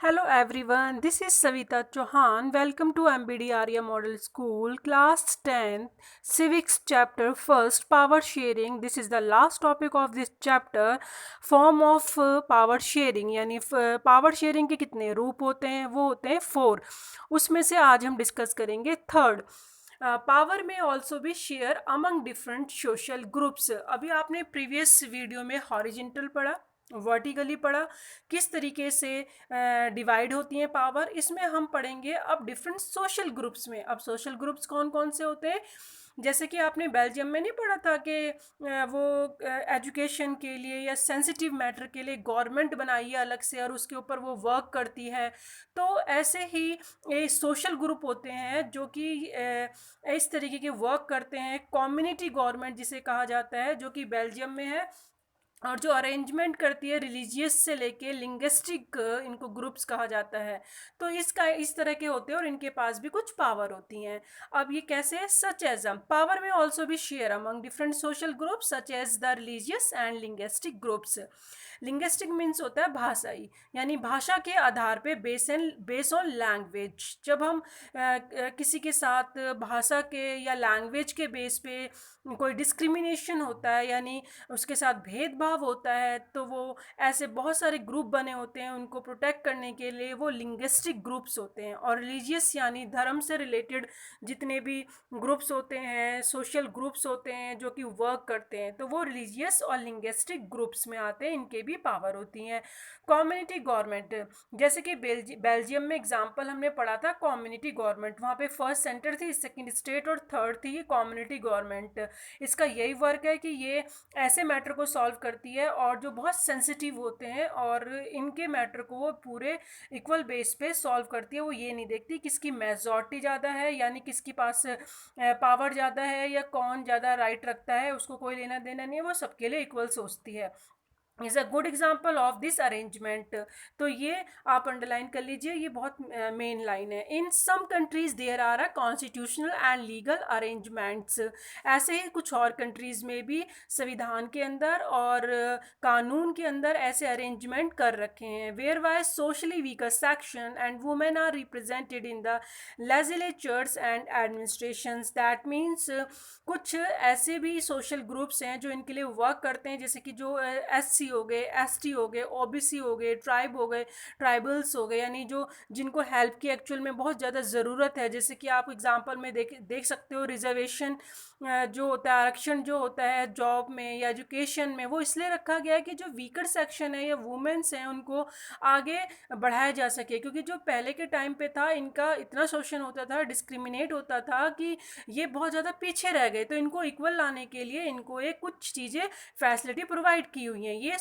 Hello everyone, this is Savita Chauhan. Welcome to MBD Arya Model School, Class 10th, Civics Chapter 1st, Power Sharing. This is the last topic of this chapter, Form of Power Sharing. यानी power sharing के कितने रूप होते हैं? वो होते हैं 4. उसमें से आज हम डिस्कस करेंगे थर्ड. पावर में ऑल्सो भी share among different social groups. अभी आपने प्रीवियस वीडियो में हॉरिजेंटल पढ़ा, वर्टिकली पढ़ा, किस तरीके से डिवाइड होती हैं पावर. इसमें हम पढ़ेंगे अब डिफरेंट सोशल ग्रुप्स में. अब सोशल ग्रुप्स कौन कौन से होते हैं? जैसे कि आपने बेल्जियम में नहीं पढ़ा था कि वो एजुकेशन के लिए या सेंसिटिव मैटर के लिए गवर्नमेंट बनाई है अलग से और उसके ऊपर वो वर्क करती है. तो ऐसे ही ये सोशल ग्रुप होते हैं जो कि इस तरीके के वर्क करते हैं. कम्युनिटी गवर्नमेंट जिसे कहा जाता है, जो कि बेल्जियम में है, और जो अरेंजमेंट करती है रिलीजियस से लेके लिंग्विस्टिक, इनको ग्रुप्स कहा जाता है. तो इसका इस तरह के होते हैं और इनके पास भी कुछ पावर होती हैं. अब ये कैसे है? सच एज पावर में ऑल्सो भी share among different social groups such as the religious and linguistic groups. Linguistic means होता है भाषाई, यानी भाषा के आधार पे बेस ऑन लैंग्वेज. जब हम किसी के साथ भाषा के या लैंग्वेज के बेस पे कोई डिस्क्रिमिनेशन होता है, यानी उसके साथ भेदभाव होता है, तो वो ऐसे बहुत सारे ग्रुप बने होते हैं. उनको प्रोटेक्ट करने के लिए वो लिंग्विस्टिक ग्रुप्स होते हैं. और रिलीजियस यानी धर्म से रिलेटेड जितने भी ग्रुप्स होते हैं, सोशल ग्रुप्स होते हैं जो कि वर्क करते हैं, तो वो रिलीजियस और लिंग्विस्टिक ग्रुप्स में आते हैं. इनके भी पावर होती हैं. कम्युनिटी गवर्नमेंट, जैसे कि बेल्जियम में एग्जाम्पल हमने पढ़ा था कम्युनिटी गवर्नमेंट. वहाँ पे फर्स्ट सेंटर थी, सेकंड स्टेट और थर्ड थी ये कम्युनिटी गवर्नमेंट. इसका यही वर्क है कि ये ऐसे मैटर को सॉल्व करती है और जो बहुत सेंसिटिव होते हैं, और इनके मैटर को वो पूरे इक्वल बेस पे सॉल्व करती है. वो ये नहीं देखती किसकी मेजॉरिटी ज़्यादा है, यानी किसके पास पावर ज़्यादा है या कौन ज़्यादा राइट रखता है, उसको कोई लेना देना नहीं है. वो सबके लिए इक्वल सोचती है. Is a good example of this arrangement. तो ये आप अंडरलाइन कर लीजिए, ये बहुत मेन लाइन है. In some countries there are a constitutional and legal arrangements. ऐसे ही कुछ और कंट्रीज़ में भी संविधान के अंदर और कानून के अंदर ऐसे अरेंजमेंट कर रखे हैं. Where wise socially weaker section and women are represented in the legislatures and administrations. That means कुछ ऐसे भी सोशल ग्रुप्स हैं जो इनके लिए वर्क करते हैं, जैसे कि जो SC हो गए, ST हो गए, OBC हो गए, ट्राइब हो गए, ट्राइबल्स हो गए, यानी जो जिनको हेल्प की एक्चुअल में बहुत ज़्यादा ज़रूरत है. जैसे कि आप एग्जांपल में देख सकते हो, रिजर्वेशन जो होता है, आरक्षण जो होता है जॉब में या एजुकेशन में, वो इसलिए रखा गया है कि जो वीकर सेक्शन है या वुमेन्स हैं उनको आगे बढ़ाया जा सके. क्योंकि जो पहले के टाइम पे था, इनका इतना शोषण होता था, डिस्क्रिमिनेट होता था कि ये बहुत ज़्यादा पीछे रह गए. तो इनको इक्वल लाने के लिए इनको एक कुछ चीज़ें फैसिलिटी प्रोवाइड की हुई हैं.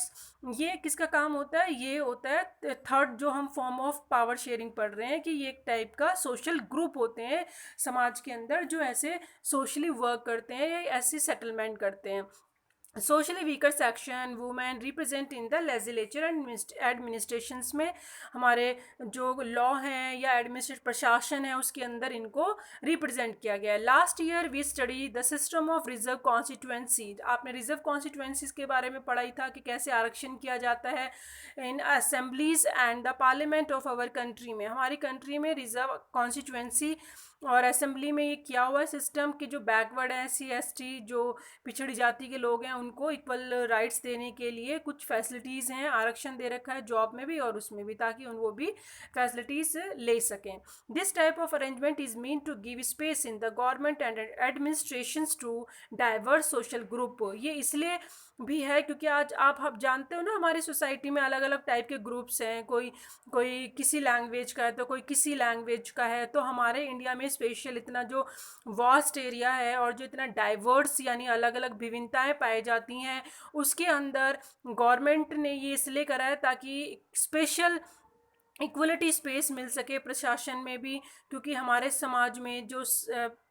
ये किसका काम होता है? ये होता है थर्ड जो हम फॉर्म ऑफ पावर शेयरिंग पढ़ रहे हैं, कि ये एक टाइप का सोशल ग्रुप होते हैं समाज के अंदर जो ऐसे सोशली वर्क करते हैं या ऐसी सेटलमेंट करते हैं. Socially weaker section women represent in the legislature and administrations में हमारे जो लॉ हैं या एडमिनिस्ट्रेटिव प्रशासन है उसके अंदर इनको रिप्रेजेंट किया गया है. Last year we study the system of reserve constituency. आपने रिजर्व कॉन्स्टिट्यूएंसीज के बारे में पढ़ा ही था कि कैसे आरक्षण किया जाता है in assemblies and the parliament of our country में. हमारी कंट्री में रिजर्व कॉन्स्टिट्यूएंसी और असेंबली में ये किया हुआ है सिस्टम कि जो बैकवर्ड है, SC ST, जो पिछड़ी जाति के लोग हैं, उनको इक्वल राइट्स देने के लिए कुछ फैसिलिटीज़ हैं, आरक्षण दे रखा है जॉब में भी और उसमें भी, ताकि वो भी फैसिलिटीज़ ले सकें. This type of arrangement is mean to give space in the government and administrations to diverse social group. ये इसलिए भी है क्योंकि आज आप जानते हो ना, हमारी सोसाइटी में अलग अलग टाइप के ग्रुप्स हैं. कोई कोई किसी लैंग्वेज का है तो कोई किसी लैंग्वेज का है. तो हमारे इंडिया में स्पेशल इतना जो वास्ट एरिया है और जो इतना डाइवर्स यानी अलग अलग विभिन्नताएं पाई जाती हैं, उसके अंदर गवर्नमेंट ने ये इसलिए करा है ताकि स्पेशल इक्वलिटी स्पेस मिल सके प्रशासन में भी. क्योंकि हमारे समाज में जो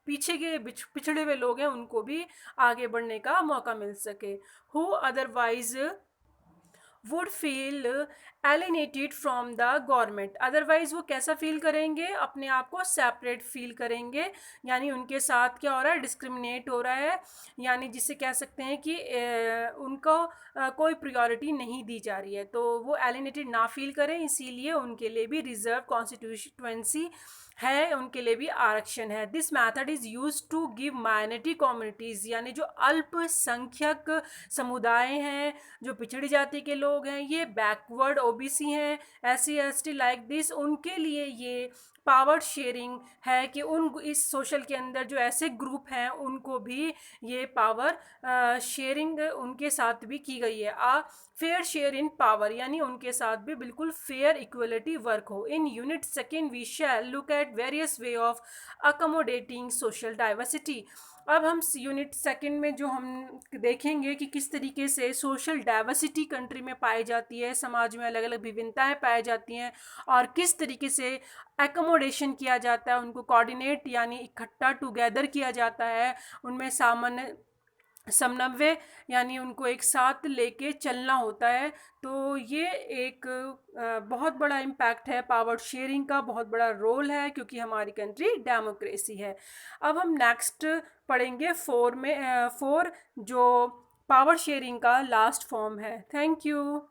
पीछे के पिछड़े हुए लोग हैं उनको भी आगे बढ़ने का मौका मिल सके. Who otherwise would feel alienated from the government, otherwise वो कैसा फील करेंगे, अपने आप को सेपरेट फील करेंगे, यानी उनके साथ क्या हो रहा है, डिस्क्रिमिनेट हो रहा है, यानी जिसे कह सकते हैं कि उनको कोई प्रायोरिटी नहीं दी जा रही है, तो वो एलिनेटेड ना फील करें, इसीलिए उनके लिए भी रिजर्व कॉन्स्टिट्यूएंसी है, उनके लिए भी आरक्षण है। This method is use to give minority communities, यानी जो अल्पसंख्यक समुदाय हैं, जो पिछड़ी जाति के लोग हैं, ये बैकवर्ड ओबीसी हैं, SC ST लाइक दिस, उनके लिए ये पावर शेयरिंग है कि उन इस सोशल के अंदर जो ऐसे ग्रुप हैं उनको भी ये पावर शेयरिंग उनके साथ भी की गई है। फेयर शेयर इन पावर, यानी उनके साथ भी बिल्कुल फेयर इक्वलिटी वर्क हो। In unit second we shall look at various way of accommodating social diversity. अब हम यूनिट सेकंड में जो हम देखेंगे कि किस तरीके से सोशल डाइवर्सिटी कंट्री में पाई जाती है, समाज में अलग अलग विभिन्नताएं पाई जाती हैं, और किस तरीके से एकोमोडेशन किया जाता है, उनको कोऑर्डिनेट यानी इकट्ठा टुगेदर किया जाता है, उनमें सामान्य समन्वय यानी उनको एक साथ लेके चलना होता है। तो ये एक बहुत बड़ा इम्पैक्ट है, पावर शेयरिंग का बहुत बड़ा रोल है, क्योंकि हमारी कंट्री डेमोक्रेसी है। अब हम नेक्स्ट पढ़ेंगे 4 में 4 जो पावर शेयरिंग का लास्ट फॉर्म है। Thank you.